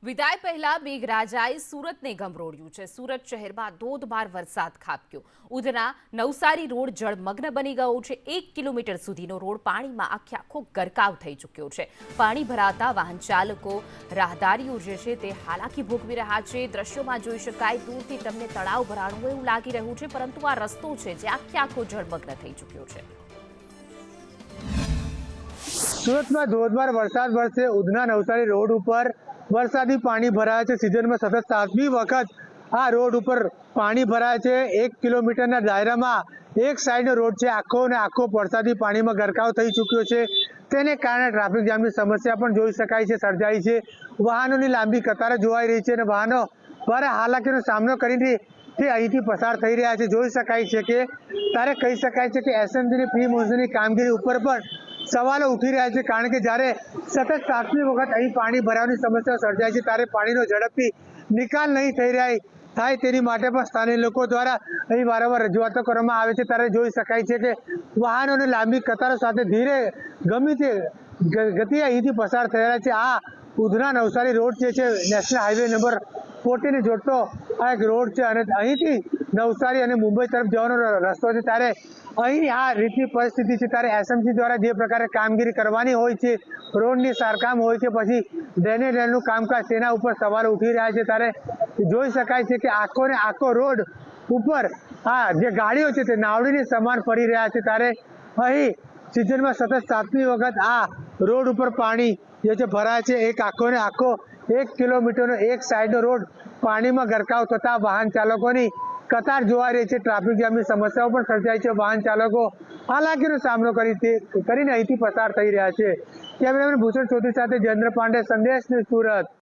વિદાય પહેલા મેઘરાજાએ સુરતને ગમરોડ્યું છે। સુરત શહેરમાં ધોધમાર વરસાદ ખાબક્યો। ઉધના નવસારી રોડ જળમગ્ન બની ગયો છે। 1 કિલોમીટર સુધીનો રોડ પાણીમાં આખો ગરકાવ થઈ ચૂક્યો છે। પાણી ભરાતા વાહન ચાલકો રાહદારીઓ જે છે તે હાલાકી ભોગવી રહ્યા છે। દ્રશ્યોમાં જોઈ શકાય દૂરથી તમને તળાવ ભરાણું એવું લાગી રહ્યું છે, પરંતુ આ રસ્તો છે જે આખો જળમગ્ન થઈ ચૂક્યો છે। સુરતમાં ધોધમાર વરસાદ વરસે ઉધના નવસારી રોડ ઉપર વરસાદી પાણી ભરાયા છે। સિઝનમાં સતત 7મી વખત આ રોડ ઉપર પાણી ભરાય છે। 1 કિલોમીટરના દાયરામાં એક સાઈડનો રોડ છે આખો ને આખો વરસાદી પાણીમાં ગરકાવ થઈ ચૂક્યો છે। તેને કારણે ટ્રાફિક જામની સમસ્યા પણ જોઈ શકાય છે, સર્જાઈ છે। વાહનોની લાંબી કતારો જોવાઈ રહી છે અને વાહનો ભારે હાલાકીનો સામનો કરીને તે અહીંથી પસાર થઈ રહ્યા છે। જોઈ શકાય છે કે ત્યારે કહી શકાય છે કે એસએમસીની પ્રી મોન્સૂનની કામગીરી ઉપર પણ સવાલો ઉઠી રહ્યા છે, કારણ કે જ્યારે સતત 7મી વખત અહીં પાણી ભરાવાની સમસ્યા સર્જાય છે ત્યારે પાણીનો ઝડપથી નિકાલ નહીં થઈ રહ્યા થાય તેની માટે પણ સ્થાનિક લોકો દ્વારા અહીં વારંવાર રજૂઆતો કરવામાં આવે છે। ત્યારે જોઈ શકાય છે કે વાહનોની લાંબી કતારો સાથે ધીરે ગમે તે ગતિએ અહીંથી પસાર થઈ રહ્યા છે। આ ઉધના નવસારી રોડ જે છે નેશનલ હાઈવે નંબર 40 ને જોડતો આ એક રોડ છે અને અહીંથી નવસારી અને મુંબઈ તરફ જવાનો રસ્તો છે। ત્યારે અહીં આ રીતની પરિસ્થિતિ છે। ત્યારે એસએમસી દ્વારા જે પ્રકારે કામગીરી કરવાની હોય છે, રોડની સારકામ હોય છે, પછી ડ્રેનેજનું કામકાજ, તેના ઉપર સવાલો ઉઠી રહ્યા છે। ત્યારે જોઈ શકાય છે કે આખો ને આખો રોડ ઉપર આ જે ગાડીઓ છે તે નાવડીની સમાન ફરી રહ્યા છે। ત્યારે અહીં સિઝનમાં સતત 7મી વખત આ રોડ ઉપર પાણી જે છે ભરાય છે। એક આખો ને આખો 1 કિલોમીટરનો એક સાઈડનો રોડ પાણીમાં ગરકાવ થતા વાહન ચાલકોની કતાર જોવા રહી છે। ટ્રાફિક જામની સમસ્યાઓ પણ સર્જાય છે। વાહન ચાલકો હાલાકીનો સામનો કરીને અહીંથી પસાર થઈ રહ્યા છે। કેમેરામેન ભૂષણ ચૌધરી સાથે જયેન્દ્ર પાંડે, સંદેશ ન્યૂઝ, સુરત।